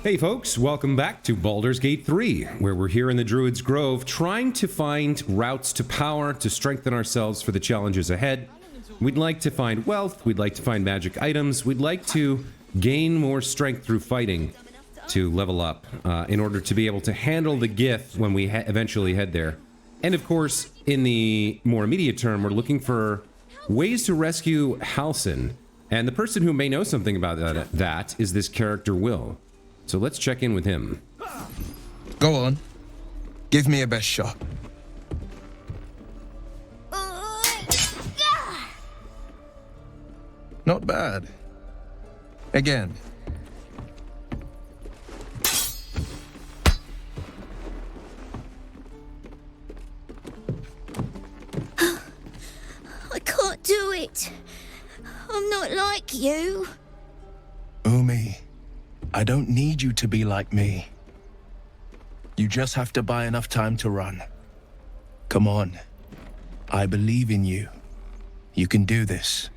Hey folks, welcome back to Baldur's Gate 3, where we're here in the Druid's Grove trying to find routes to power to strengthen ourselves for the challenges ahead. We'd like to find wealth, we'd like to find magic items, we'd like to gain more strength through fighting to level up in order to be able to handle the Gith when we eventually head there. And of course, in the more immediate term, we're looking for ways to rescue Halsin. And the person who may know something about that is this character Will. So let's check in with him. Go on. Give me a best shot. Not bad. Again. I can't do it. I'm not like you. Umi, I don't need you to be like me. You just have to buy enough time to run. Come on. I believe in you. You can do this.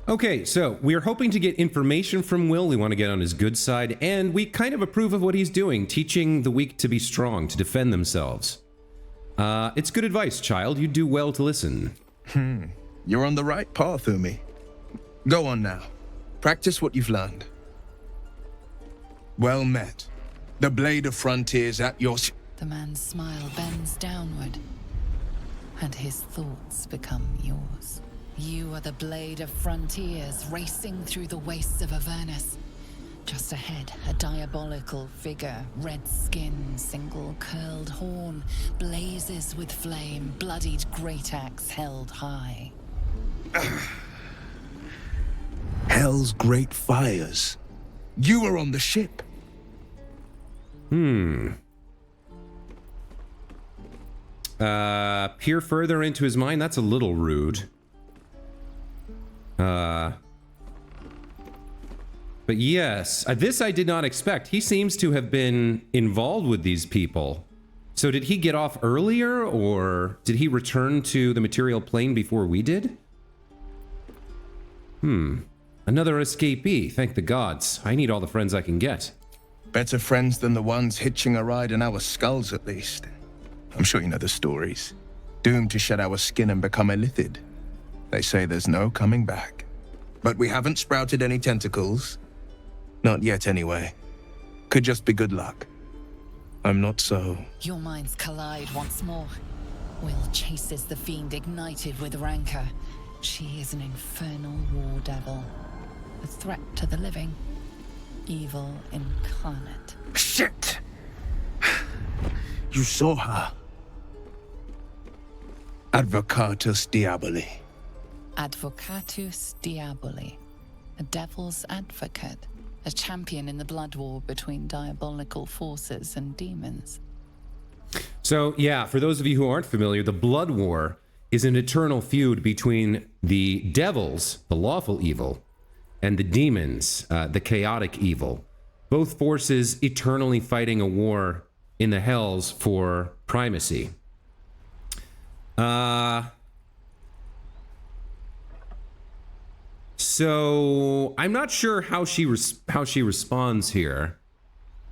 Okay, so we're hoping to get information from Will. We want to get on his good side, and we kind of approve of what he's doing, teaching the weak to be strong, to defend themselves. It's good advice, child. You do well to listen. You're on the right path, Umi. Go on now. Practice what you've learned. Well met. The blade of frontiers at your... The man's smile bends downward, and his thoughts become yours. You are the blade of frontiers racing through the wastes of Avernus. Just ahead, a diabolical figure, red skin, single curled horn, blazes with flame, bloodied great axe held high. Hell's great fires. You were on the ship. Peer further into his mind? That's a little rude. But yes, this I did not expect. He seems to have been involved with these people. So did he get off earlier, or did he return to the material plane before we did? Another escapee, thank the gods. I need all the friends I can get. Better friends than the ones hitching a ride in our skulls, at least. I'm sure you know the stories. Doomed to shed our skin and become illithid. They say there's no coming back. But we haven't sprouted any tentacles. Not yet, anyway. Could just be good luck. I'm not so... Your minds collide once more. Will chases the fiend ignited with rancor. She is an infernal war devil. A threat to the living. Evil incarnate. Shit! You saw her. Advocatus Diaboli. Advocatus Diaboli. A devil's advocate. A champion in the blood war between diabolical forces and demons. So, yeah, for those of you who aren't familiar, the Blood War is an eternal feud between the devils, the lawful evil, and the demons, the chaotic evil. Both forces eternally fighting a war in the hells for primacy. So I'm not sure how she responds here.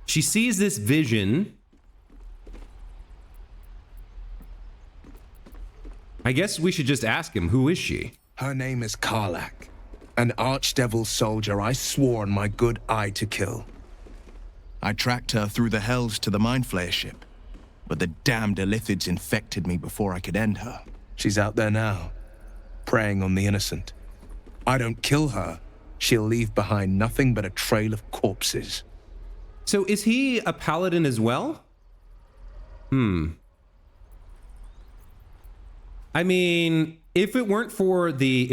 She sees this vision. I guess we should just ask him, who is she? Her name is Karlach, an archdevil soldier I swore on my good eye to kill. I tracked her through the hells to the Mindflayer ship, but the damned illithids infected me before I could end her. She's out there now, preying on the innocent. I don't kill her, she'll leave behind nothing but a trail of corpses. So is he a paladin as well? I mean, if it weren't for the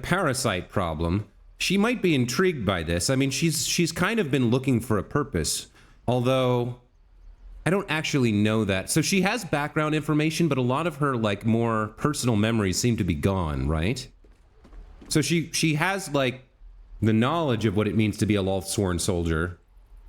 parasite problem, she might be intrigued by this. I mean, she's kind of been looking for a purpose, although I don't actually know that. So she has background information, but a lot of her like more personal memories seem to be gone, right? So she has like the knowledge of what it means to be a Lothsworn soldier,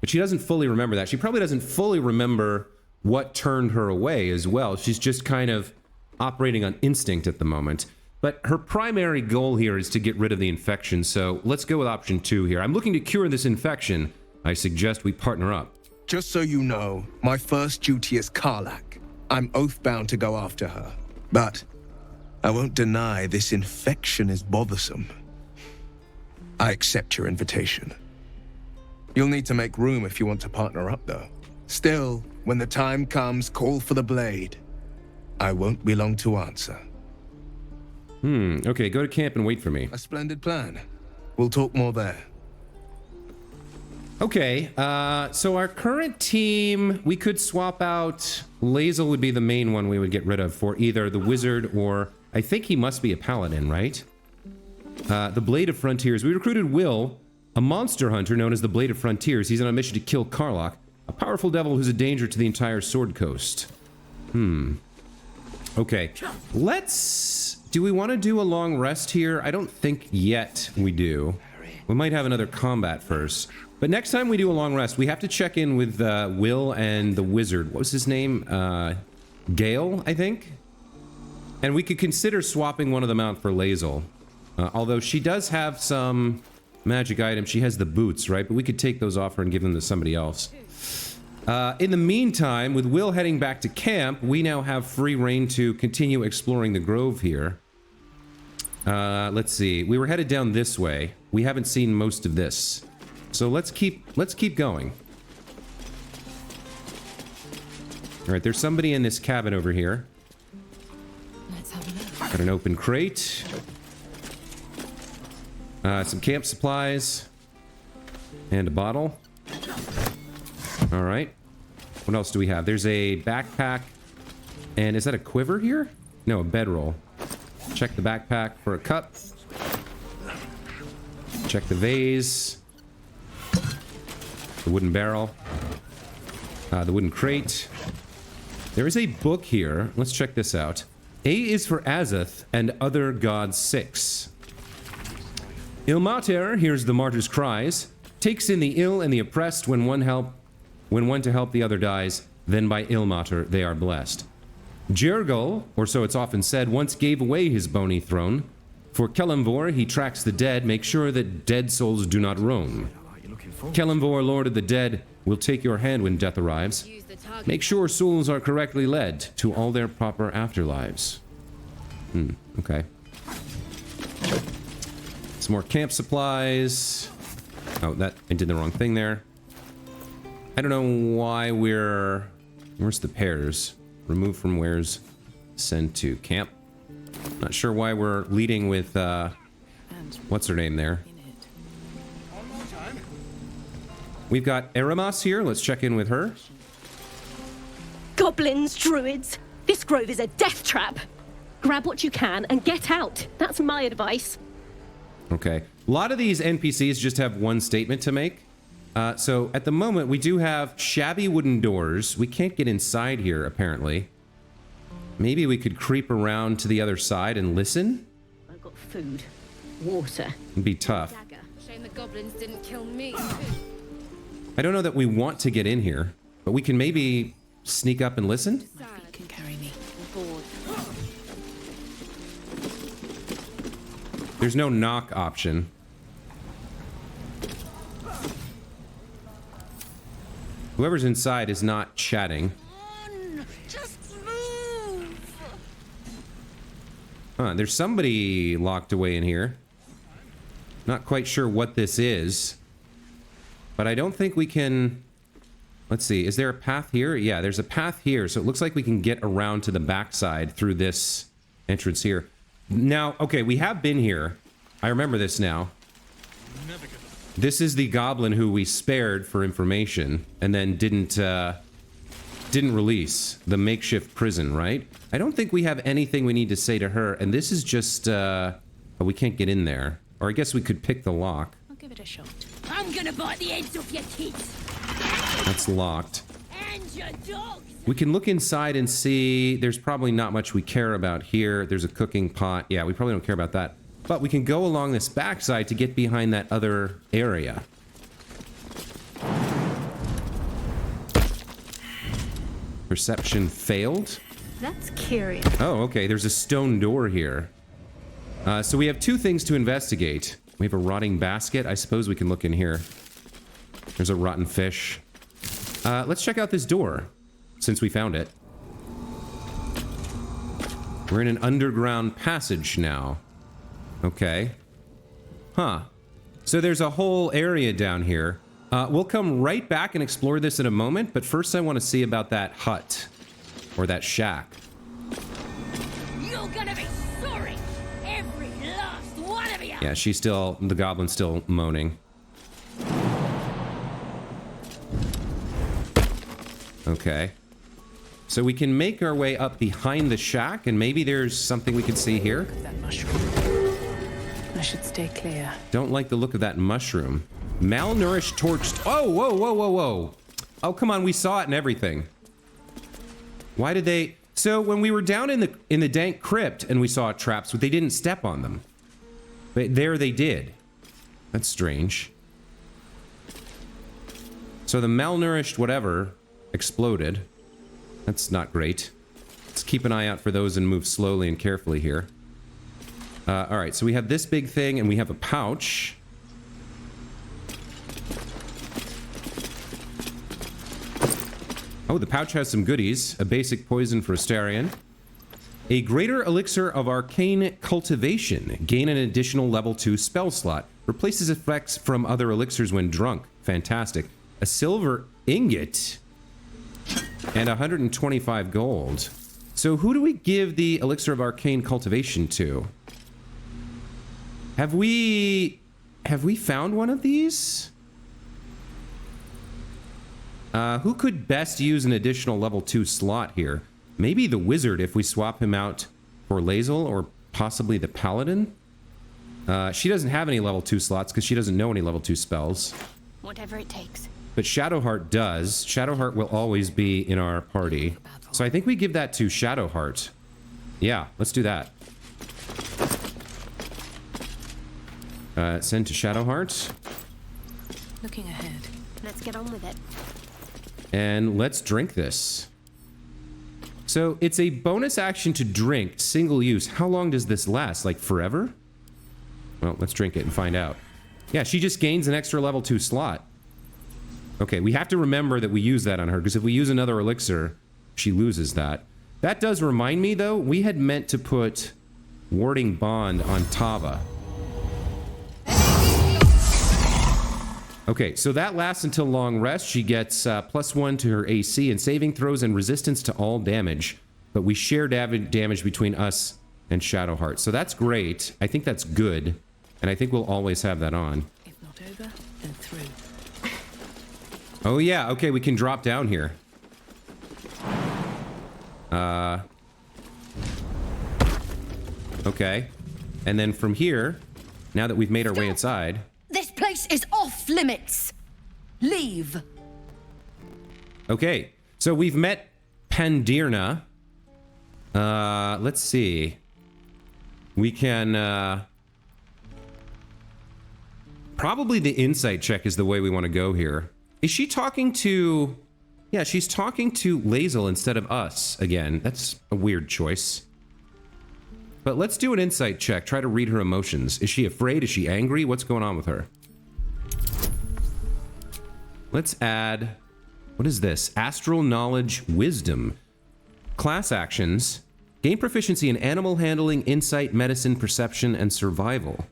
but she doesn't fully remember that. She probably doesn't fully remember what turned her away as well. She's just kind of operating on instinct at the moment. But her primary goal here is to get rid of the infection, so let's go with option 2 here. I'm looking to cure this infection. I suggest we partner up. Just so you know, my first duty is Karlach. I'm oath-bound to go after her. But I won't deny this infection is bothersome. I accept your invitation. You'll need to make room if you want to partner up, though. Still, when the time comes, call for the blade. I won't be long to answer. Okay, go to camp and wait for me. A splendid plan. We'll talk more there. Okay, so our current team, we could swap out... Lae'zel would be the main one we would get rid of for either the wizard or... I think he must be a paladin, right? The Blade of Frontiers. We recruited Will, a monster hunter known as the Blade of Frontiers. He's on a mission to kill Karlach, a powerful devil who's a danger to the entire Sword Coast. Okay, let's... Do we want to do a long rest here? I don't think yet we do. We might have another combat first. But next time we do a long rest, we have to check in with Will and the wizard. What was his name? Gale, I think? And we could consider swapping one of them out for Lae'zel. Although she does have some magic items. She has the boots, right? But we could take those off her and give them to somebody else. In the meantime, with Will heading back to camp, we now have free reign to continue exploring the grove here. Let's see. We were headed down this way. We haven't seen most of this. So let's keep going. All right, there's somebody in this cabin over here. Let's have a look. Got an open crate. Some camp supplies. And a bottle. All right. What else do we have? There's a backpack. And is that a quiver here? No, a bedroll. Check the backpack for a cup. Check the vase. The wooden barrel. The wooden crate. There is a book here. Let's check this out. A is for Azoth and Other Gods 6. Ilmater hears the martyr's cries, takes in the ill and the oppressed when one to help the other dies, then by Ilmater they are blessed. Jergal, or so it's often said, once gave away his bony throne. For Kelemvor he tracks the dead, make sure that dead souls do not roam. Kelemvor, Lord of the Dead, will take your hand when death arrives. Make sure souls are correctly led to all their proper afterlives. Okay. Some more camp supplies. Oh, I did the wrong thing there. I don't know why we're... Where's the pears? Remove from wares. Send to camp. Not sure why we're leading with, what's her name there? We've got Eramas here. Let's check in with her. Goblins, druids. This grove is a death trap. Grab what you can and get out. That's my advice. Okay. A lot of these NPCs just have one statement to make. So at the moment, we do have shabby wooden doors. We can't get inside here, apparently. Maybe we could creep around to the other side and listen? I've got food, water. It'd be tough. Shame the goblins didn't kill me. I don't know that we want to get in here, but we can maybe sneak up and listen? My feet can carry me. I'm bored. There's no knock option. Whoever's inside is not chatting. Just move. Huh, there's somebody locked away in here. Not quite sure what this is. But I don't think we can... Let's see, is there a path here? Yeah, there's a path here, so it looks like we can get around to the backside through this entrance here. Now, okay, we have been here. I remember this now. This is the goblin who we spared for information and then didn't release. The makeshift prison, right? I don't think we have anything we need to say to her, and this is just, oh, we can't get in there. Or I guess we could pick the lock. I'll give it a shot. I'm gonna bite the ends off your kids. That's locked. And your dogs. We can look inside and see there's probably not much we care about here. There's a cooking pot. Yeah, we probably don't care about that. But we can go along this backside to get behind that other area. Perception failed? That's curious. Oh, okay. There's a stone door here. So we have two things to investigate. We have a rotting basket. I suppose we can look in here. There's a rotten fish. Let's check out this door, since we found it. We're in an underground passage now. Okay. Huh. So there's a whole area down here. We'll come right back and explore this in a moment, but first I want to see about that hut. Or that shack. You're gonna be sorry! Every last one of you! Yeah, the goblin's still moaning. Okay. So we can make our way up behind the shack, and maybe there's something we can see here. That mushroom. I should stay clear. Don't like the look of that mushroom. Malnourished, torched. Oh, whoa, whoa, whoa, whoa. Oh, come on, we saw it and everything. Why did they... So when we were down in the dank crypt and we saw traps, they didn't step on them. But there they did. That's strange. So the malnourished whatever exploded. That's not great. Let's keep an eye out for those and move slowly and carefully here. All right, so we have this big thing and we have a pouch. Oh, the pouch has some goodies. A basic poison for Astarion. A greater elixir of arcane cultivation. Gain an additional level 2 spell slot. Replaces effects from other elixirs when drunk. Fantastic. A silver ingot. And 125 gold. So who do we give the elixir of arcane cultivation to? Have we found one of these? Who could best use an additional level 2 slot here? Maybe the wizard if we swap him out for Lae'zel, or possibly the paladin. She doesn't have any level 2 slots because she doesn't know any level 2 spells. Whatever it takes. But Shadowheart does. Shadowheart will always be in our party. So I think we give that to Shadowheart. Yeah, let's do that. Send to Shadowheart. Looking ahead. Let's get on with it. And let's drink this. So it's a bonus action to drink, single use. How long does this last? Like forever? Well, let's drink it and find out. Yeah, she just gains an extra level 2 slot. Okay, we have to remember that we use that on her, because if we use another elixir, she loses that. That does remind me, though, we had meant to put Warding Bond on Tava. Okay, so that lasts until long rest. She gets +1 to her AC and saving throws and resistance to all damage. But we share damage between us and Shadowheart. So that's great. I think that's good. And I think we'll always have that on. If not over, then through. Oh yeah, okay, we can drop down here. Okay. And then from here, now that we've made our way inside... This place is off limits. Leave. Okay, so we've met Pandirna. Let's see. We can, probably the insight check is the way we want to go here. Is she talking to... Yeah, she's talking to Lae'zel instead of us again. That's a weird choice. But let's do an insight check. Try to read her emotions. Is she afraid? Is she angry? What's going on with her? Let's add... What is this? Astral Knowledge Wisdom. Class actions. Gain proficiency in animal handling, insight, medicine, perception, and survival.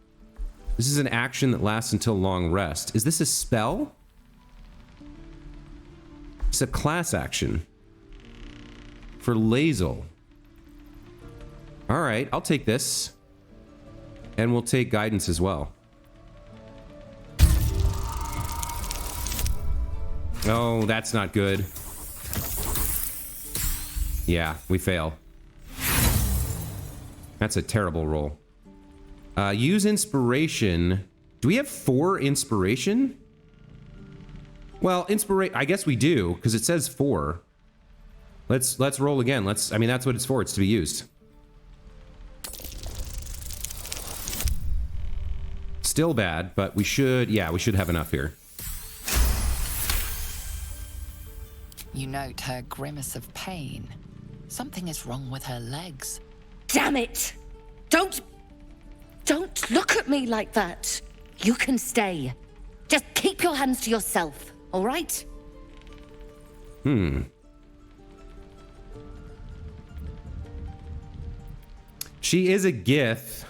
This is an action that lasts until long rest. Is this a spell? It's a class action. For Lae'zel. Alright, I'll take this. And we'll take guidance as well. Oh, that's not good. Yeah, we fail. That's a terrible roll. Use inspiration. Do we have 4 inspiration? Well, I guess we do, because it says 4. Let's roll again. I mean, that's what it's for. It's to be used. Still bad, but we should have enough here. You note her grimace of pain. Something is wrong with her legs. Damn it! Don't... Don't look at me like that. You can stay. Just keep your hands to yourself, all right? She is a Gith.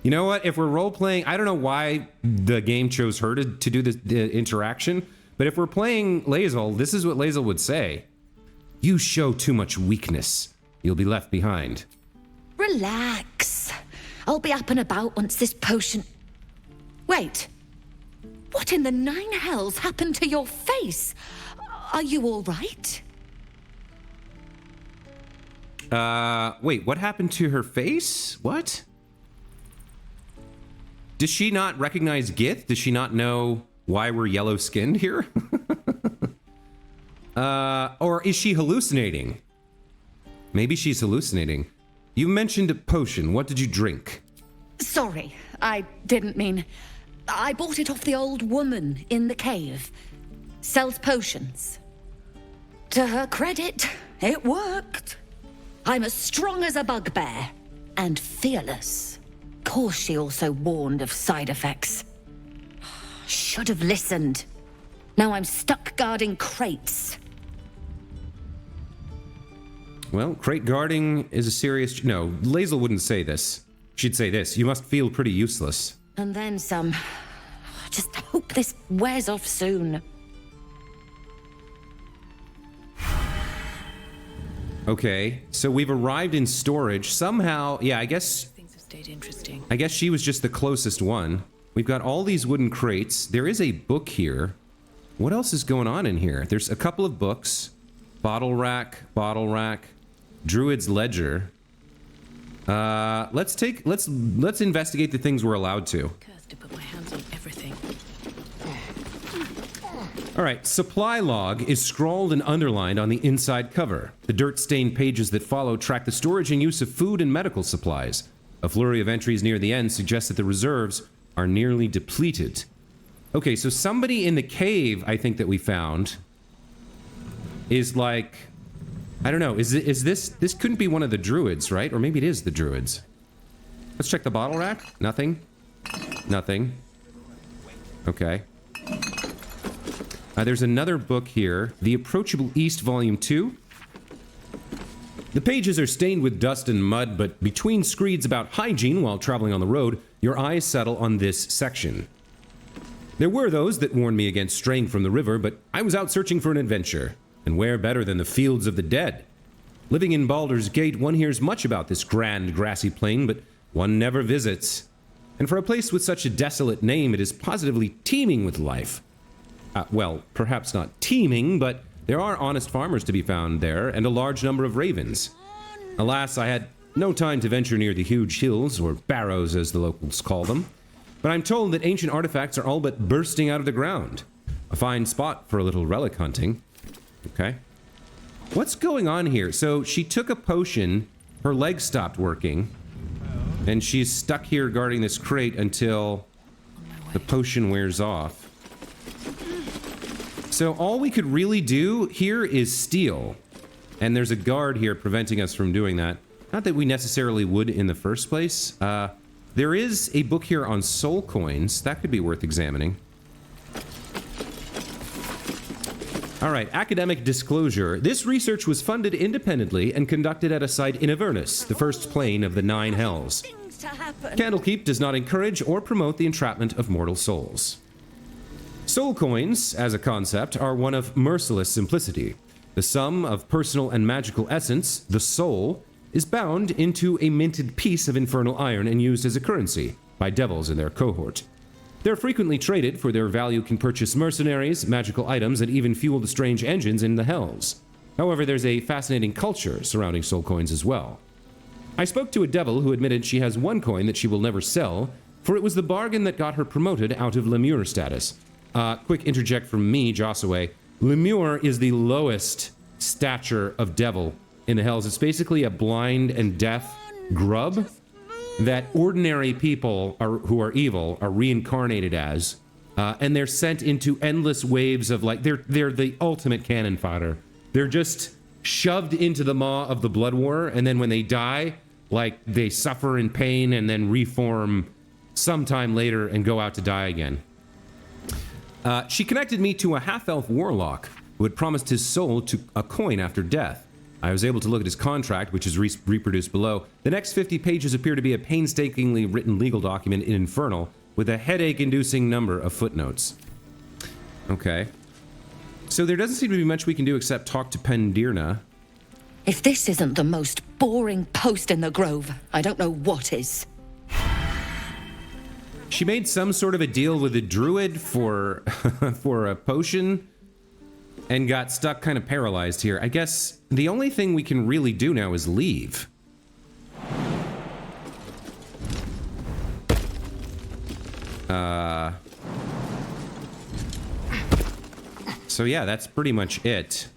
You know what? If we're role-playing, I don't know why the game chose her to do the interaction, but if we're playing Lae'zel, this is what Lae'zel would say. You show too much weakness. You'll be left behind. Relax. I'll be up and about once this potion... Wait. What in the nine hells happened to your face? Are you all right? Wait, what happened to her face? What? Does she not recognize Gith? Does she not know why we're yellow-skinned here? Or is she hallucinating? Maybe she's hallucinating. You mentioned a potion. What did you drink? Sorry, I didn't mean... I bought it off the old woman in the cave. Sells potions. To her credit, it worked. I'm as strong as a bugbear. And fearless. Course she also warned of side effects. Should have listened. Now I'm stuck guarding crates. Well, crate guarding is a serious... No, Lae'zel wouldn't say this. She'd say this. You must feel pretty useless. And then some. Just hope this wears off soon. Okay, so we've arrived in storage. Somehow, yeah, I guess... Things have stayed interesting. I guess she was just the closest one. We've got all these wooden crates. There is a book here. What else is going on in here? There's a couple of books. Bottle rack, Druid's ledger. Let's investigate the things we're allowed to. Cursed to put my hands on everything. All right, supply log is scrawled and underlined on the inside cover. The dirt-stained pages that follow track the storage and use of food and medical supplies. A flurry of entries near the end suggests that the reserves are nearly depleted. Okay, so somebody in the cave, I think, that we found is like... I don't know, is this couldn't be one of the druids, right? Or maybe it is the druids. Let's check the bottle rack. Nothing. Nothing. Okay. There's another book here. The Approachable East, Volume 2. The pages are stained with dust and mud, but between screeds about hygiene while traveling on the road, your eyes settle on this section. There were those that warned me against straying from the river, but I was out searching for an adventure. And where better than the fields of the dead? Living in Baldur's Gate, one hears much about this grand grassy plain, but one never visits. And for a place with such a desolate name, it is positively teeming with life. Well, perhaps not teeming, but there are honest farmers to be found there, and a large number of ravens. Alas, I had no time to venture near the huge hills, or barrows as the locals call them. But I'm told that ancient artifacts are all but bursting out of the ground. A fine spot for a little relic hunting. Okay. What's going on here? So she took a potion, her leg stopped working, and she's stuck here guarding this crate until the potion wears off. So all we could really do here is steal. And there's a guard here preventing us from doing that. Not that we necessarily would in the first place. There is a book here on soul coins. That could be worth examining. All right, academic disclosure. This research was funded independently and conducted at a site in Avernus, the first plane of the Nine Hells. Candlekeep does not encourage or promote the entrapment of mortal souls. Soul coins, as a concept, are one of merciless simplicity. The sum of personal and magical essence, the soul, is bound into a minted piece of infernal iron and used as a currency by devils in their cohort. They're frequently traded, for their value can purchase mercenaries, magical items, and even fuel the strange engines in the hells. However, there's a fascinating culture surrounding soul coins as well. I spoke to a devil who admitted she has one coin that she will never sell, for it was the bargain that got her promoted out of Lemure status. Quick interject from me, Jossaway. Lemure is the lowest stature of devil in the hells. It's basically a blind and deaf grub that ordinary people who are evil are reincarnated as, and they're sent into endless waves of, like, they're the ultimate cannon fodder. They're just shoved into the maw of the blood war, and then when they die, like they suffer in pain and then reform sometime later and go out to die again. She connected me to a half-elf warlock who had promised his soul to a coin after death. I was able to look at his contract, which is reproduced below. The next 50 pages appear to be a painstakingly written legal document in Infernal with a headache-inducing number of footnotes. Okay. So there doesn't seem to be much we can do except talk to Pendirna. If this isn't the most boring post in the Grove, I don't know what is. She made some sort of a deal with a druid for for a potion and got stuck kind of paralyzed here. I guess the only thing we can really do now is leave. So yeah, that's pretty much it.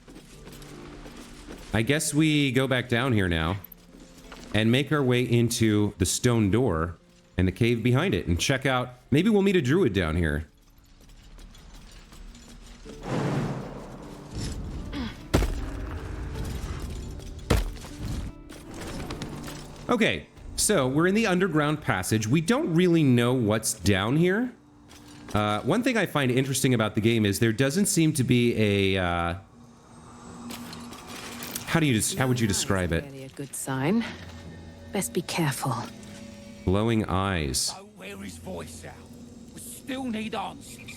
I guess we go back down here now and make our way into the stone door and the cave behind it and check out. Maybe we'll meet a druid down here. Okay, so we're in the underground passage. We don't really know what's down here. One thing I find interesting about the game is there doesn't seem to be a, how would you describe it? Really a good sign. Best be careful. Glowing eyes. Don't wear his voice out. We still need answers.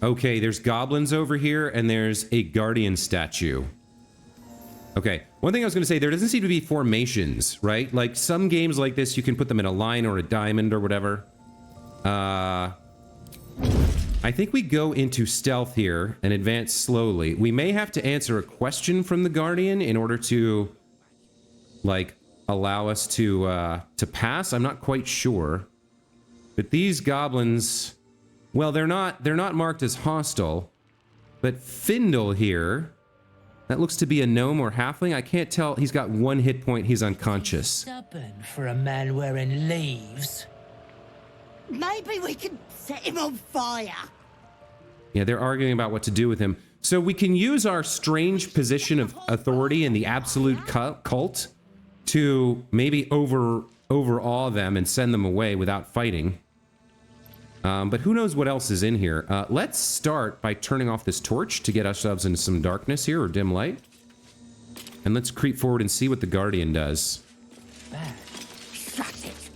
Okay, there's goblins over here, and there's a guardian statue. Okay, one thing I was going to say, there doesn't seem to be formations, right? Like, some games like this, you can put them in a line or a diamond or whatever. I think we go into stealth here and advance slowly. We may have to answer a question from the guardian in order to, like, allow us to pass. I'm not quite sure. But these goblins, well, they're not marked as hostile. But Findle here, that looks to be a gnome or halfling. I can't tell. He's got 1 hit point. He's unconscious. Stubborn for a man wearing leaves. Maybe we can set him on fire. Yeah, they're arguing about what to do with him. So we can use our strange position of authority in the absolute cult to maybe overawe them and send them away without fighting. But who knows what else is in here. Let's start by turning off this torch to get ourselves into some darkness here, or dim light. And let's creep forward and see what the Guardian does. Bad. Shut it.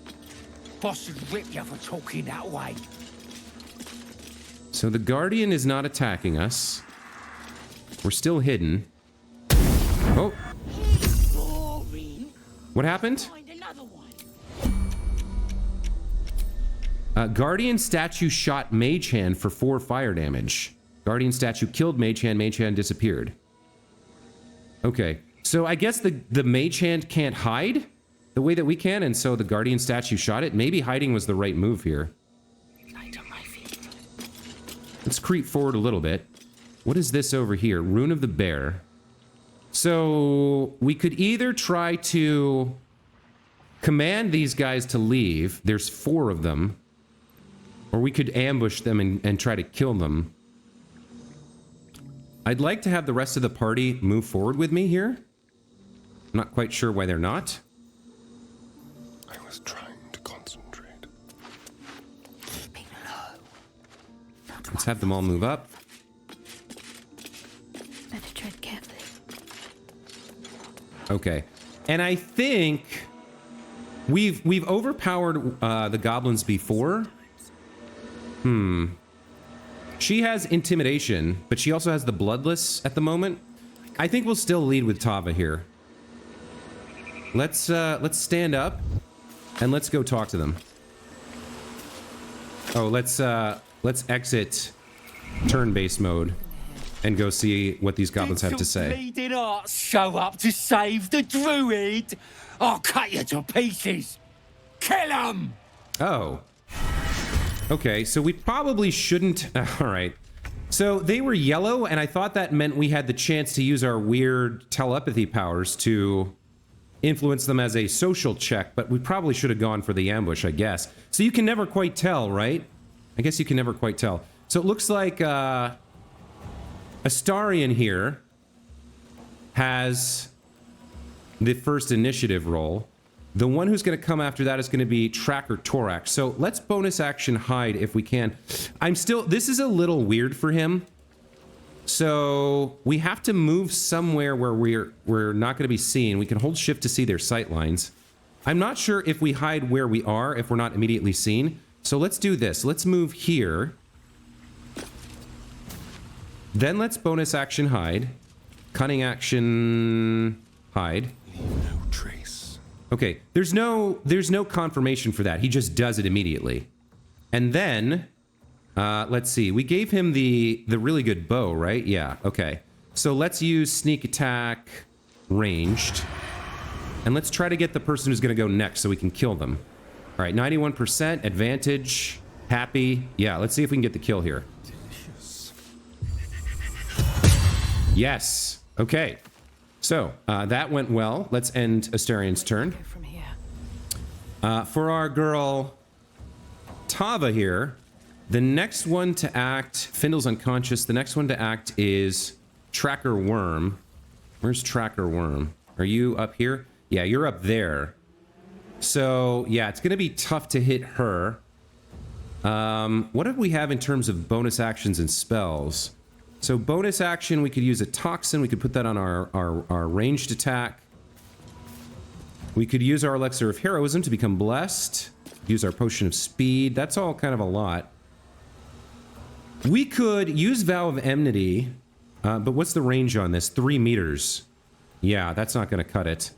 Boss would rip you for talking that way. So the Guardian is not attacking us. We're still hidden. Oh. Boring. What happened? Find another one. Guardian statue shot Mage Hand for 4 fire damage. Guardian statue killed Mage Hand disappeared. Okay, so I guess the Mage Hand can't hide the way that we can, and so the Guardian statue shot it. Maybe hiding was the right move here. Let's creep forward a little bit. What is this over here? Rune of the Bear. So we could either try to command these guys to leave. There's 4 of them. Or we could ambush them and try to kill them. I'd like to have the rest of the party move forward with me here. I'm not quite sure why they're not. I was trying to concentrate. Keeping low. Let's have them all move up. Better tread carefully. Okay. And I think we've overpowered the goblins before. She has intimidation, but she also has the bloodless at the moment. I think we'll still lead with Tava here. Let's stand up and let's go talk to them. Oh, let's exit turn-based mode and go see what these goblins have to say. Bleeding hearts show up to save the druid. I'll cut you to pieces. Kill him. Oh. Okay, so we probably shouldn't... all right. So they were yellow, and I thought that meant we had the chance to use our weird telepathy powers to influence them as a social check, but we probably should have gone for the ambush, I guess. So you can never quite tell, right? I guess you can never quite tell. So it looks like Astarion here has the first initiative roll. The one who's going to come after that is going to be Tracker Torax. So let's bonus action hide if we can. This is a little weird for him. So we have to move somewhere where we're not going to be seen. We can hold shift to see their sight lines. I'm not sure if we hide where we are, if we're not immediately seen. So let's do this. Let's move here. Then let's bonus action hide. Cunning action hide. No trace. Okay, there's no confirmation for that. He just does it immediately. And then, let's see. We gave him the really good bow, right? Yeah, okay. So let's use sneak attack ranged. And let's try to get the person who's going to go next so we can kill them. All right, 91%, advantage, happy. Yeah, let's see if we can get the kill here. Delicious. Yes. Okay. So, that went well. Let's end Astarion's turn. From here. For our girl Tava here, the next one to act, Findle's unconscious. The next one to act is Tracker Worm. Where's Tracker Worm? Are you up here? Yeah, you're up there. So, yeah, it's going to be tough to hit her. What do we have in terms of bonus actions and spells? So bonus action, we could use a toxin. We could put that on our ranged attack. We could use our elixir of heroism to become blessed. Use our potion of speed. That's all kind of a lot. We could use Vow of Enmity. But what's the range on this? 3 meters. Yeah, that's not going to cut it.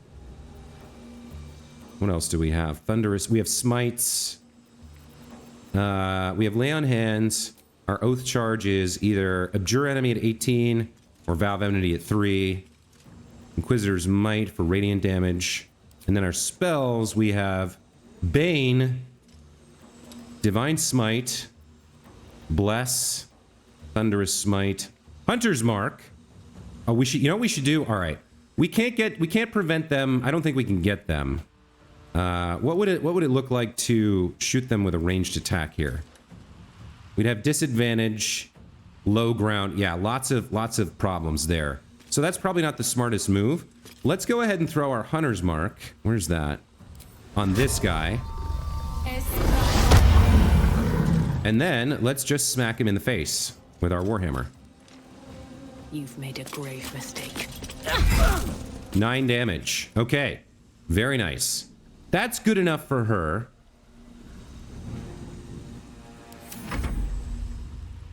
What else do we have? Thunderous. We have smites. We have lay on hands. Our oath charge is either abjure enemy at 18 or Vow of Enmity at 3. Inquisitor's might for radiant damage. And then our spells, we have Bane, Divine Smite, Bless, Thunderous Smite, Hunter's Mark. Oh, we should, you know what we should do? All right. We can't prevent them. I don't think we can get them. What would it look like to shoot them with a ranged attack here? We'd have disadvantage, low ground. Yeah, lots of problems there. So that's probably not the smartest move. Let's go ahead and throw our Hunter's Mark. Where's that? On this guy. And then let's just smack him in the face with our Warhammer. You've made a grave mistake. 9 damage. Okay. Very nice. That's good enough for her.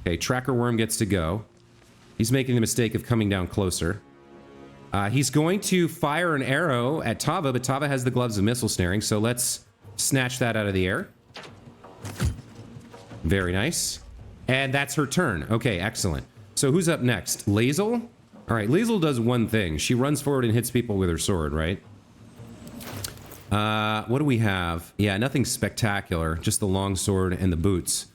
Okay, Tracker Worm gets to go. He's making the mistake of coming down closer. He's going to fire an arrow at Tava, but Tava has the gloves of missile snaring, so let's snatch that out of the air. Very nice. And that's her turn. Okay, excellent. So who's up next? Lae'zel? All right, Lae'zel does one thing. She runs forward and hits people with her sword, right? What do we have? Yeah, nothing spectacular. Just the longsword and the boots.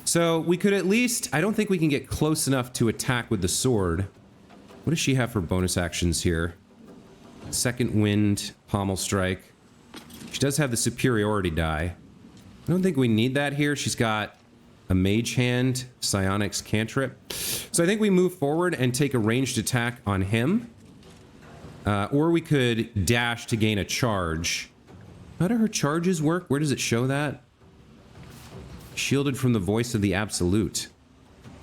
So we could at least... I don't think we can get close enough to attack with the sword. What does she have for bonus actions here? Second Wind, Pommel Strike. She does have the superiority die. I don't think we need that here. She's got a Mage Hand, Psionics Cantrip. So I think we move forward and take a ranged attack on him. Or we could dash to gain a charge. How do her charges work? Where does it show that? Shielded from the voice of the Absolute.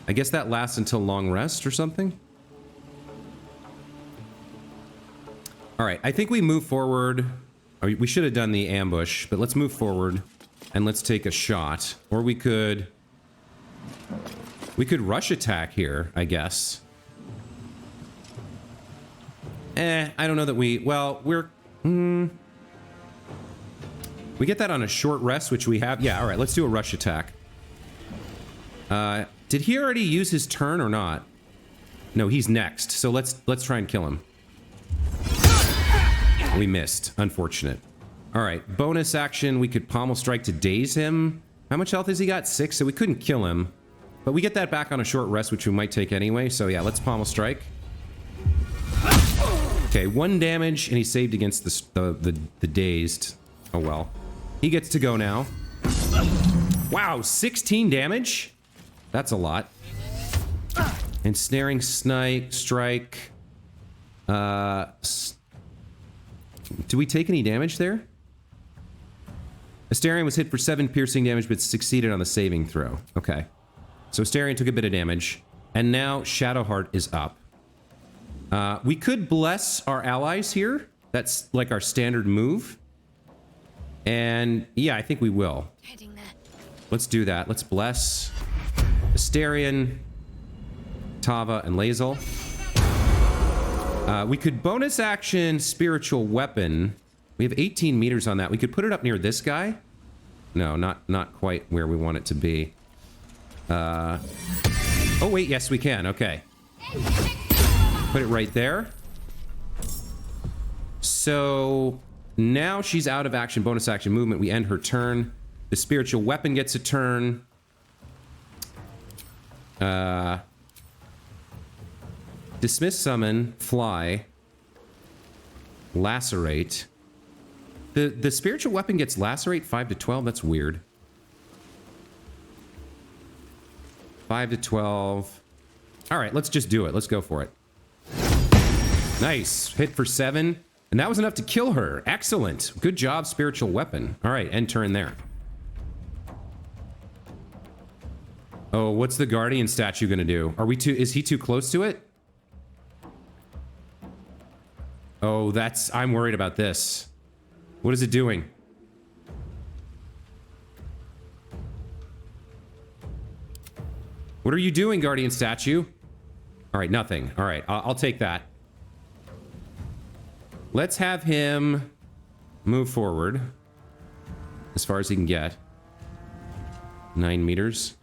I guess that lasts until long rest or something? Alright, I think we move forward. We should have done the ambush, but let's move forward and let's take a shot. Or we could rush attack here, I guess. I don't know that we... Well, we're... We get that on a short rest, which we have. Yeah, all right, let's do a rush attack. Did he already use his turn or not? No, he's next. So let's try and kill him. We missed. Unfortunate. All right, bonus action. We could pommel strike to daze him. How much health has he got? 6, so we couldn't kill him. But we get that back on a short rest, which we might take anyway. So yeah, let's pommel strike. Okay, 1 damage, and he saved against the dazed. Oh well. He gets to go now. Wow, 16 damage? That's a lot. And snaring strike. Do we take any damage there? Astarion was hit for 7 piercing damage, but succeeded on the saving throw. Okay. So Astarion took a bit of damage. And now Shadowheart is up. We could bless our allies here. That's like our standard move. And yeah, I think we will. Heading there. Let's do that. Let's bless Astarion, Tava, and Lae'zel. We could bonus action Spiritual Weapon. We have 18 meters on that. We could put it up near this guy. No, not quite where we want it to be. Oh wait, yes we can. Okay. Put it right there. So now she's out of action, bonus action movement. We end her turn. The Spiritual Weapon gets a turn. Dismiss, summon, fly, lacerate. The Spiritual Weapon gets lacerate 5 to 12. That's weird. 5 to 12. All right, let's just do it. Let's go for it. Nice. Hit for 7. And that was enough to kill her. Excellent. Good job, Spiritual Weapon. All right, end turn there. Oh, what's the Guardian statue gonna do? Are we too... Is he too close to it? Oh, that's... I'm worried about this. What is it doing? What are you doing, Guardian statue? All right, nothing. All right, I'll take that. Let's have him move forward as far as he can get. 9 meters.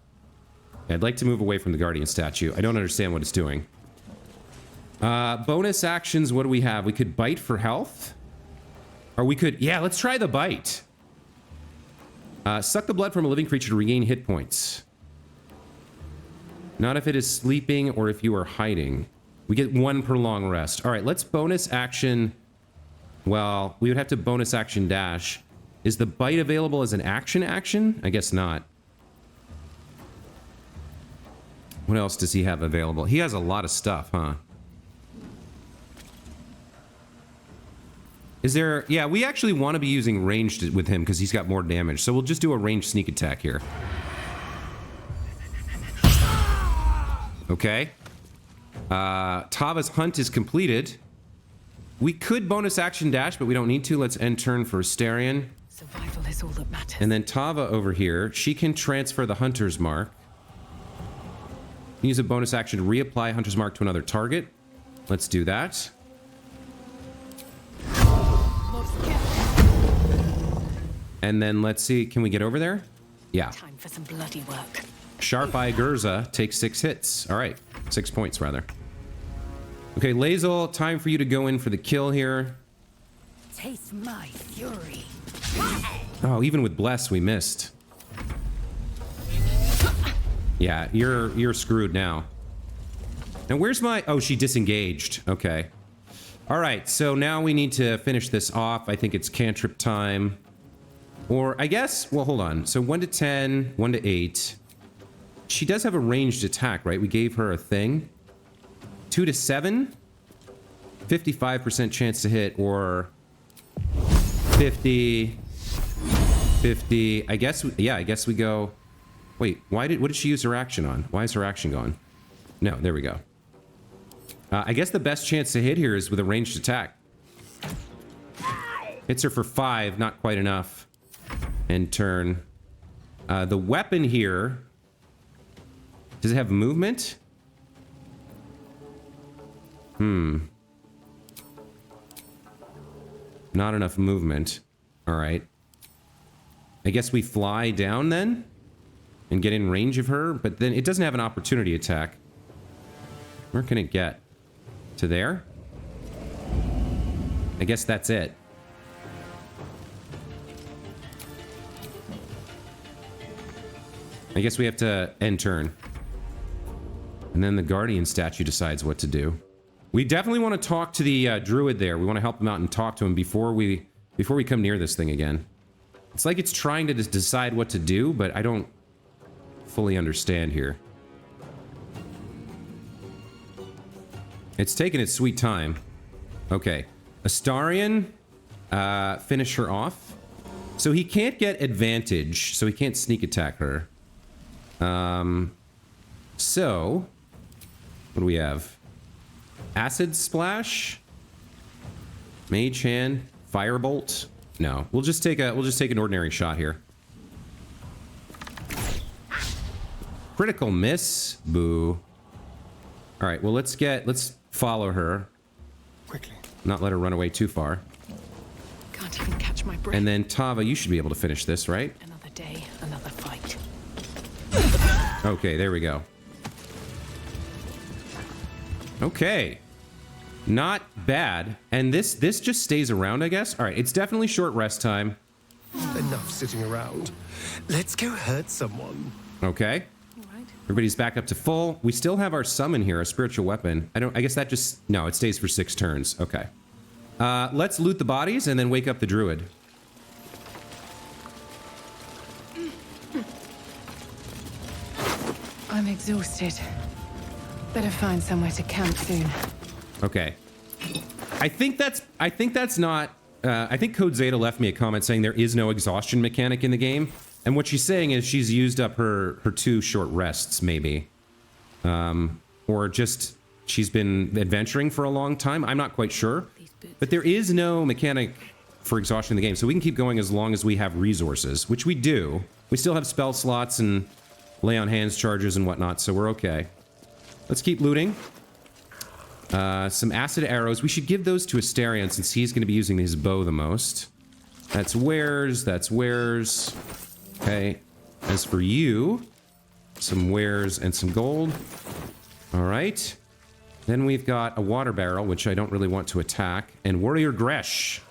I'd like to move away from the Guardian statue. I don't understand what it's doing. Bonus actions, what do we have? We could bite for health. Or we could... Yeah, let's try the bite. Suck the blood from a living creature to regain hit points. Not if it is sleeping or if you are hiding. We get 1 per long rest. All right, let's bonus action... Well, we would have to bonus action dash. Is the bite available as an action? I guess not. What else does he have available? He has a lot of stuff, huh? Is there... Yeah, we actually want to be using ranged with him because he's got more damage. So we'll just do a ranged sneak attack here. Okay. Tava's hunt is completed. We could bonus action dash, but we don't need to. Let's end turn for Astarion. Survival is all that matters. And then Tava over here, she can transfer the Hunter's Mark. Use a bonus action to reapply Hunter's Mark to another target. Let's do that. And then let's see, can we get over there? Yeah. Time for some bloody work. Sharp Eye Gurza takes 6 hits. All right, 6 points rather. Okay, Lae'zel, time for you to go in for the kill here. Taste my fury. Oh, even with Bless, we missed. Yeah, you're screwed now. And where's my... Oh, she disengaged. Okay. All right, so now we need to finish this off. I think it's cantrip time. Or I guess... Well, hold on. So 1 to 10, 1 to 8. She does have a ranged attack, right? We gave her a thing. 2 to 7. 55% chance to hit, or 50. 50. I guess... Yeah, I guess we go... Wait, what did she use her action on? Why is her action gone? No, there we go. I guess the best chance to hit here is with a ranged attack. Hits her for 5, not quite enough. End turn. The weapon here... Does it have movement? Not enough movement. All right. I guess we fly down then? And get in range of her, but then it doesn't have an opportunity attack. Where can it get? To there? I guess that's it. I guess we have to end turn. And then the Guardian statue decides what to do. We definitely want to talk to the Druid there. We want to help him out and talk to him before we come near this thing again. It's like it's trying to just decide what to do, but I don't fully understand here. It's taking its sweet time. Okay. Astarion, finish her off. So he can't get advantage, so he can't sneak attack her. So what do we have? Acid Splash, Mage Hand, Firebolt. No, we'll just take an ordinary shot here. Critical miss. Boo. All right, well, let's follow her. Quickly. Not let her run away too far. Can't even catch my breath. And then Tava, you should be able to finish this, right? Another day, another fight. Okay, there we go. Okay. Not bad. And this just stays around, I guess. All right, it's definitely short rest time. Enough sitting around. Let's go hurt someone. Okay. Everybody's back up to full. We still have our summon here, a spiritual weapon. I guess that just, no, it stays for 6 turns. Okay. Let's loot the bodies and then wake up the druid. I'm exhausted. Better find somewhere to camp soon. Okay. I think that's not, I think Code Zeta left me a comment saying there is no exhaustion mechanic in the game. And what she's saying is she's used up her 2 short rests, maybe. Or just she's been adventuring for a long time. I'm not quite sure. But there is no mechanic for exhaustion in the game, so we can keep going as long as we have resources, which we do. We still have spell slots and lay on hands charges and whatnot, so we're okay. Let's keep looting. Some acid arrows. We should give those to Asterion since he's going to be using his bow the most. That's wares. That's wares. Okay, as for you, some wares and some gold. All right. Then we've got a water barrel, which I don't really want to attack, and Warrior Gresh.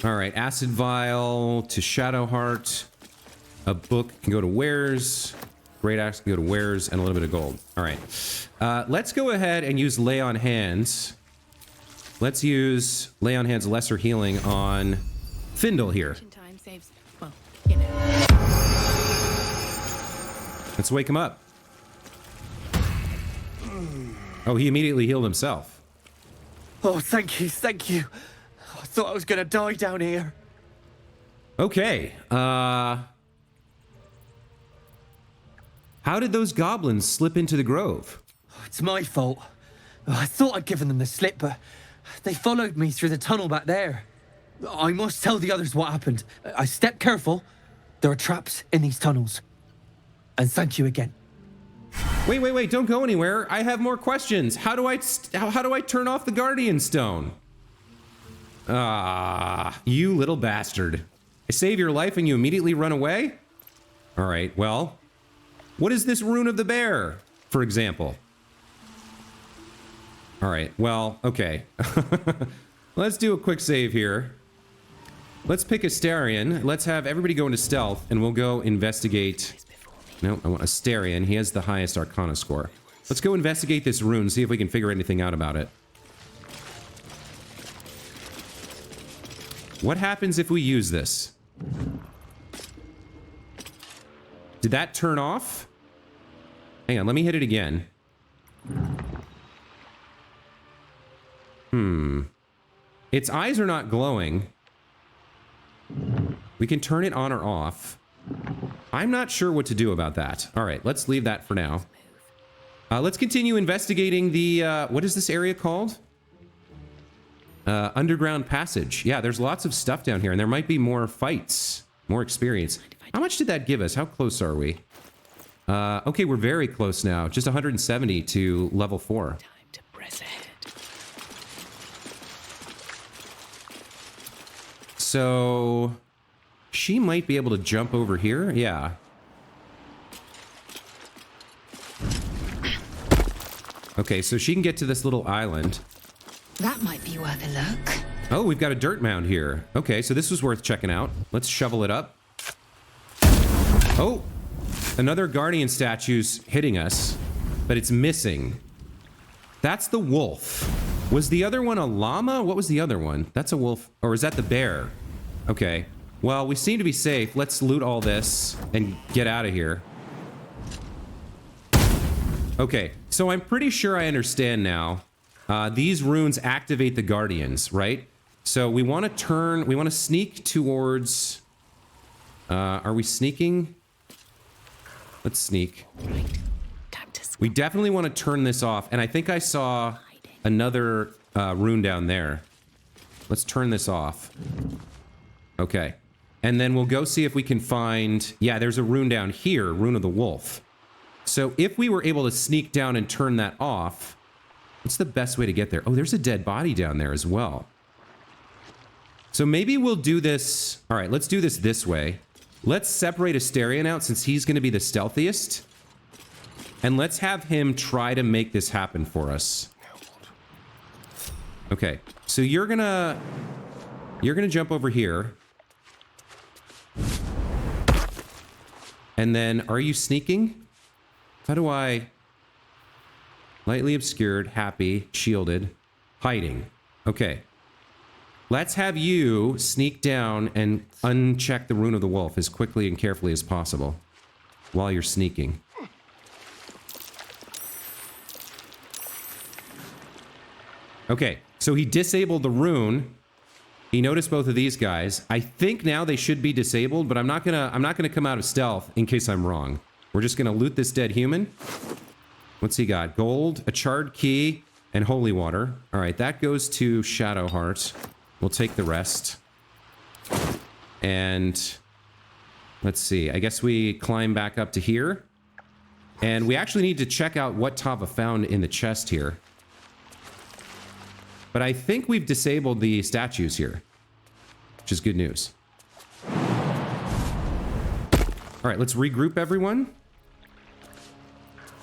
All right, Acid Vial to Shadowheart. A book can go to wares. Great Axe can go to wares, and a little bit of gold. All right. Let's go ahead and use Lay on Hands. Let's use Lay on Hands Lesser Healing on Findle here. Time saves, well, you know. Let's wake him up. Oh, he immediately healed himself. Oh, thank you, thank you. I thought I was gonna die down here. Okay, how did those goblins slip into the grove? It's my fault. I thought I'd given them the slip, but they followed me through the tunnel back there. I must tell the others what happened. I stepped careful. There are traps in these tunnels. And thank you again. Wait, don't go anywhere. I have more questions. How do I turn off the Guardian Stone? Ah, you little bastard. I save your life and you immediately run away? All right, well, what is this Rune of the Bear, for example? All right, well, okay. Let's do a quick save here. Let's pick Asterion. Let's have everybody go into stealth, and we'll go investigate. No, I want Asterion. He has the highest Arcana score. Let's go investigate this rune, see if we can figure anything out about it. What happens if we use this? Did that turn off? Hang on, let me hit it again. Its eyes are not glowing. We can turn it on or off. I'm not sure what to do about that. All right, let's leave that for now. Let's continue investigating the, what is this area called? Underground Passage. Yeah, there's lots of stuff down here, and there might be more fights, more experience. How much did that give us? How close are we? Okay, we're very close now. Just 170 to level 4. Time to press ahead. So she might be able to jump over here. Yeah. Okay, so she can get to this little island. That might be worth a look. Oh, we've got a dirt mound here. Okay, so this was worth checking out. Let's shovel it up. Oh, another guardian statue's hitting us, but it's missing. That's the wolf. Was the other one a llama? What was the other one? That's a wolf. Or is that the bear? Okay. Well, we seem to be safe. Let's loot all this and get out of here. Okay, so I'm pretty sure I understand now. These runes activate the guardians, right? So we want to sneak towards... are we sneaking? Let's sneak. We definitely want to turn this off. And I think I saw another rune down there. Let's turn this off. Okay. And then we'll go see if we can find... Yeah, there's a rune down here, Rune of the Wolf. So if we were able to sneak down and turn that off, what's the best way to get there? Oh, there's a dead body down there as well. So maybe we'll do this... All right, let's do this way. Let's separate Asterion out since he's going to be the stealthiest. And let's have him try to make this happen for us. Okay, so you're gonna jump over here. And then, are you sneaking? How do I... Lightly obscured, happy, shielded, hiding. Okay. Let's have you sneak down and uncheck the Rune of the Wolf as quickly and carefully as possible while you're sneaking. Okay, so he disabled the rune. He noticed both of these guys. I think now they should be disabled, but I'm not gonna come out of stealth in case I'm wrong. We're just gonna loot this dead human. What's he got? Gold, a charred key, and holy water. All right, that goes to Shadowheart. We'll take the rest. And let's see. I guess we climb back up to here. And we actually need to check out what Tava found in the chest here. But I think we've disabled the statues here, which is good news. All right, let's regroup everyone.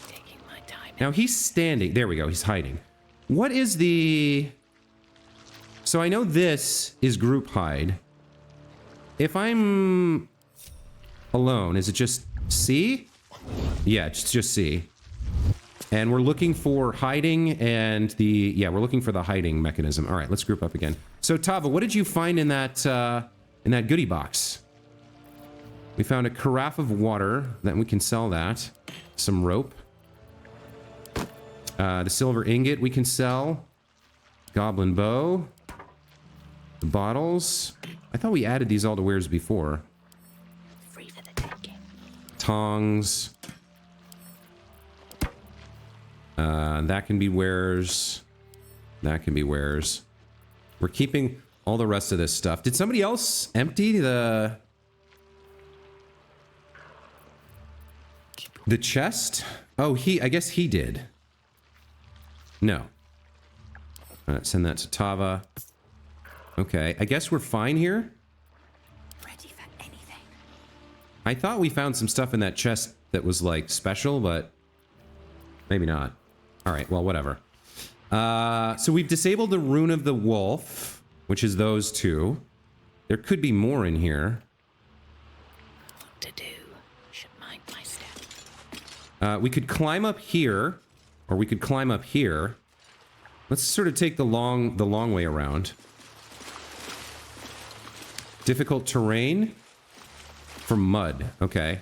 Taking my time. Now he's standing. There we go. He's hiding. What is the... So I know this is group hide. If I'm alone, is it just C? Yeah, it's just C. And we're looking for hiding and the... Yeah, we're looking for the hiding mechanism. All right, let's group up again. So Tava, what did you find in that goodie box? We found a carafe of water. Then we can sell that. Some rope. The silver ingot we can sell. Goblin bow. The bottles. I thought we added these all to wares before. Free for the taking. Tongs. That can be wares. That can be wares. We're keeping all the rest of this stuff. Did somebody else empty the chest? Oh, I guess he did. No. Send that to Tava. Okay, I guess we're fine here. Ready for anything. I thought we found some stuff in that chest that was like special, but maybe not. All right, well, whatever. So we've disabled the Rune of the Wolf, which is those two. There could be more in here. What to do? Should mind my step. We could climb up here, or we could climb up here. Let's sort of take the long way around. Difficult terrain for mud. Okay.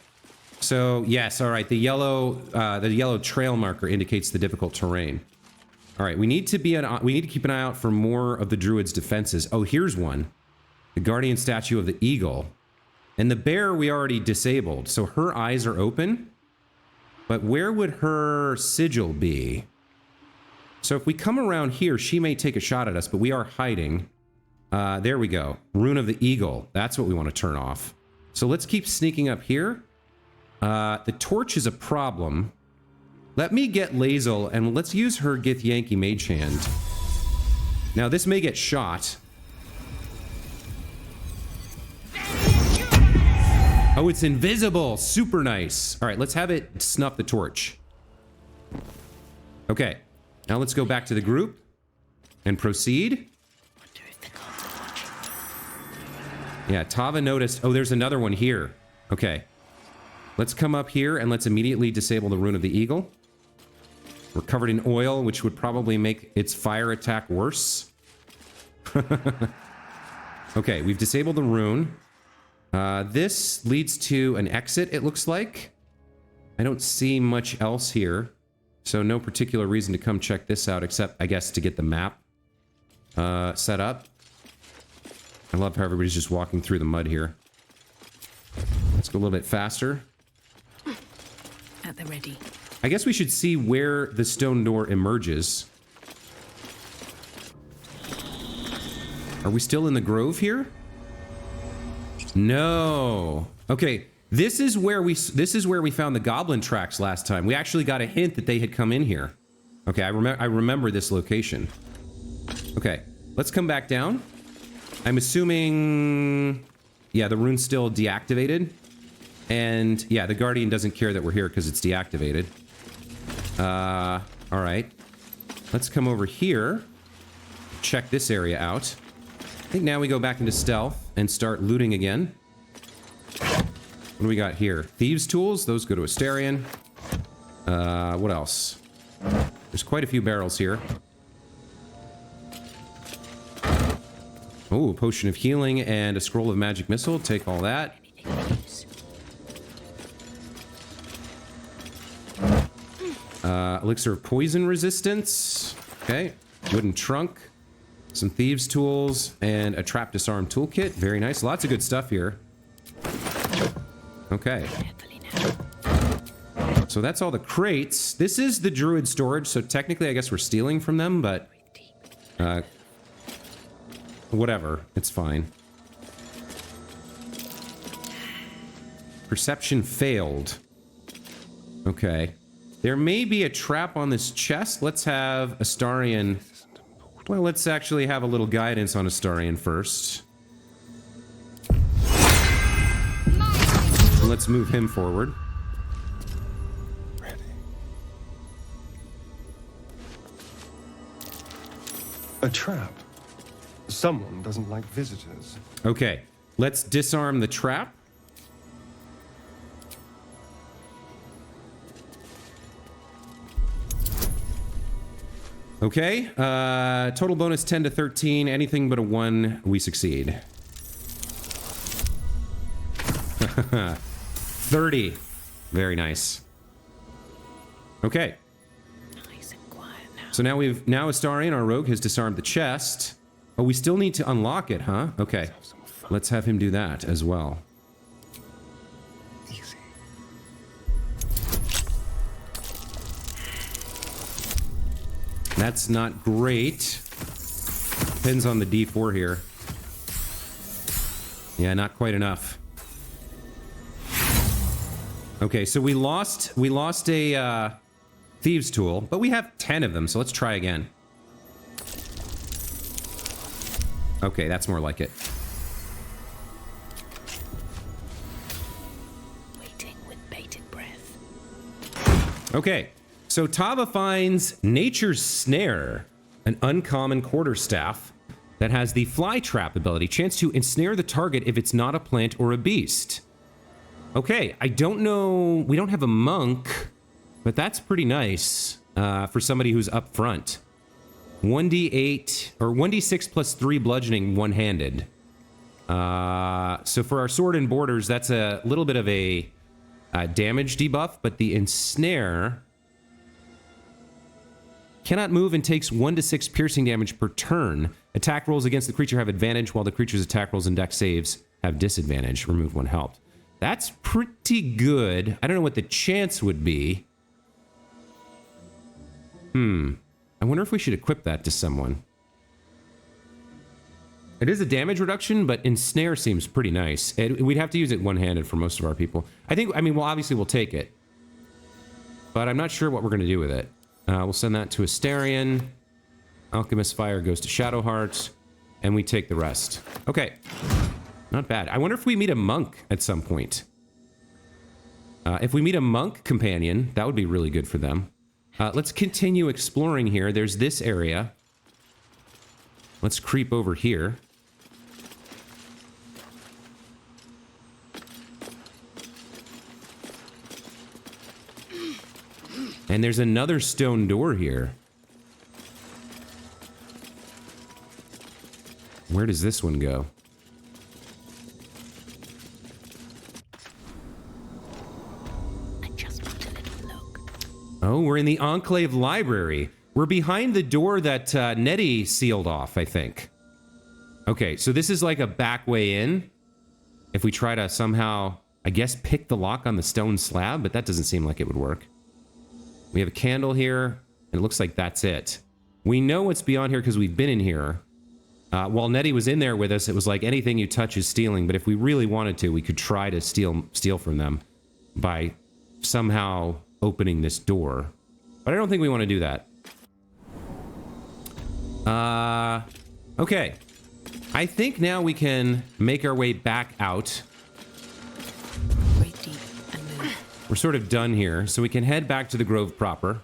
So yes, all right. The yellow trail marker indicates the difficult terrain. All right. We need to keep an eye out for more of the druid's defenses. Oh, here's one. The guardian statue of the eagle, and the bear we already disabled. So her eyes are open. But where would her sigil be? So if we come around here, she may take a shot at us, but we are hiding. There we go. Rune of the Eagle. That's what we want to turn off. So let's keep sneaking up here. The torch is a problem. Let me get Lae'zel, and let's use her Gith Yankee Mage Hand. Now, this may get shot. Oh, it's invisible. Super nice. All right, let's have it snuff the torch. Okay. Now let's go back to the group and proceed. Yeah, Tava noticed. Oh, there's another one here. Okay. Let's come up here and let's immediately disable the Rune of the Eagle. We're covered in oil, which would probably make its fire attack worse. Okay, we've disabled the rune. This leads to an exit, it looks like. I don't see much else here. So no particular reason to come check this out, except, I guess, to get the map set up. I love how everybody's just walking through the mud here. Let's go a little bit faster. At the ready. I guess we should see where the stone door emerges. Are we still in the grove here? No. Okay, this is where we found the goblin tracks last time. We actually got a hint that they had come in here. Okay, I remember this location. Okay, let's come back down. I'm assuming, yeah, the rune's still deactivated. And yeah, the Guardian doesn't care that we're here because it's deactivated. All right. Let's come over here. Check this area out. I think now we go back into stealth and start looting again. What do we got here? Thieves' tools. Those go to Astarion. What else? There's quite a few barrels here. Oh, a potion of healing and a scroll of magic missile. Take all that. Elixir of poison resistance. Okay. Wooden trunk. Some thieves' tools and a trap disarm toolkit. Very nice. Lots of good stuff here. Okay. So that's all the crates. This is the Druid storage, so technically I guess we're stealing from them, but whatever. It's fine. Perception failed. Okay. There may be a trap on this chest. Let's have Astarion. Well, let's actually have a little guidance on Astarion first. And let's move him forward. Ready. A trap. Someone doesn't like visitors. Okay, let's disarm the trap. Okay, total bonus 10 to 13. Anything but a 1, we succeed. 30. Very nice. Okay. Nice and quiet now. So now Astarion, our rogue, has disarmed the chest. Oh, we still need to unlock it, huh? Okay. Let's have him do that as well. Easy. That's not great. Depends on the D4 here. Yeah, not quite enough. Okay, so we lost a thieves tool, but we have 10 of them, so let's try again. Okay, that's more like it. Waiting with bated breath. Okay, so Tava finds Nature's Snare, an uncommon quarterstaff that has the fly trap ability, chance to ensnare the target if it's not a plant or a beast. Okay, I don't know, we don't have a monk, but that's pretty nice for somebody who's up front. 1d8 or 1d6 plus 3 bludgeoning one-handed. So for our sword and borders, that's a little bit of a damage debuff, but the ensnare cannot move and takes 1 to 6 piercing damage per turn. Attack rolls against the creature have advantage, while the creature's attack rolls and dex saves have disadvantage. Remove 1 health. That's pretty good. I don't know what the chance would be. I wonder if we should equip that to someone. It is a damage reduction, but ensnare seems pretty nice. We'd have to use it one-handed for most of our people. I mean, well, obviously we'll take it. But I'm not sure what we're going to do with it. We'll send that to Astarion. Alchemist Fire goes to Shadowheart. And we take the rest. Okay. Not bad. I wonder if we meet a monk at some point. If we meet a monk companion, that would be really good for them. Let's continue exploring here. There's this area. Let's creep over here. And there's another stone door here. Where does this one go? Oh, we're in the Enclave Library. We're behind the door that Nettie sealed off, I think. Okay, so this is like a back way in. If we try to somehow, I guess, pick the lock on the stone slab, but that doesn't seem like it would work. We have a candle here, and it looks like that's it. We know what's beyond here because we've been in here. While Nettie was in there with us, it was like anything you touch is stealing, but if we really wanted to, we could try to steal from them by somehow opening this door. But I don't think we want to do that. Okay. I think now we can make our way back out. Breathe deep and move. We're sort of done here, so we can head back to the grove proper.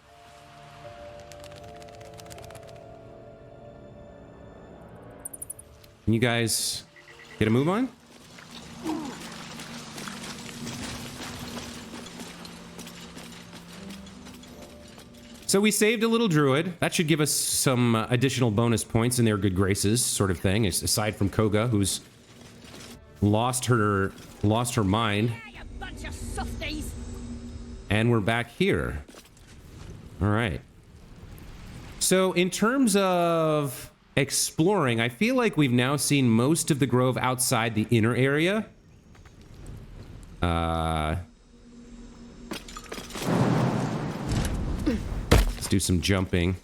Can you guys get a move on? So we saved a little druid. That should give us some additional bonus points in their good graces, sort of thing, aside from Koga, who's lost her mind. Yeah, you bunch of softies. And we're back here. All right. So in terms of exploring, I feel like we've now seen most of the grove outside the inner area. Let's do some jumping.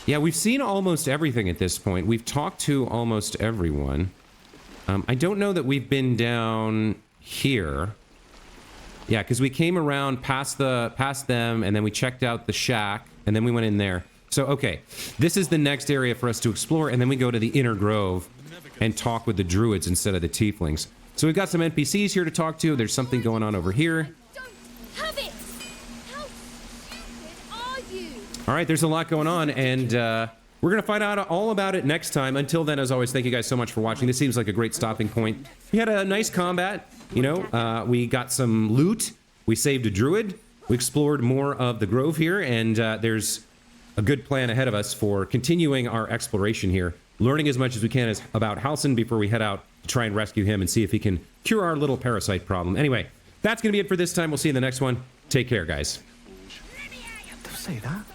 Yeah, we've seen almost everything at this point. We've talked to almost everyone. I don't know that we've been down here. Yeah, because we came around past them, and then we checked out the shack, and then we went in there. So, okay, this is the next area for us to explore, and then we go to the inner grove and talk with the druids instead of the tieflings. So we've got some NPCs here to talk to. There's something going on over here. Don't have it. How stupid are you? All right, there's a lot going on, and we're going to find out all about it next time. Until then, as always, thank you guys so much for watching. This seems like a great stopping point. We had a nice combat. You know, we got some loot. We saved a druid. We explored more of the grove here, and there's a good plan ahead of us for continuing our exploration here, learning as much as we can about Halsin before we head out to try and rescue him and see if he can cure our little parasite problem. Anyway, that's going to be it for this time. We'll see you in the next one. Take care, guys. Don't say that.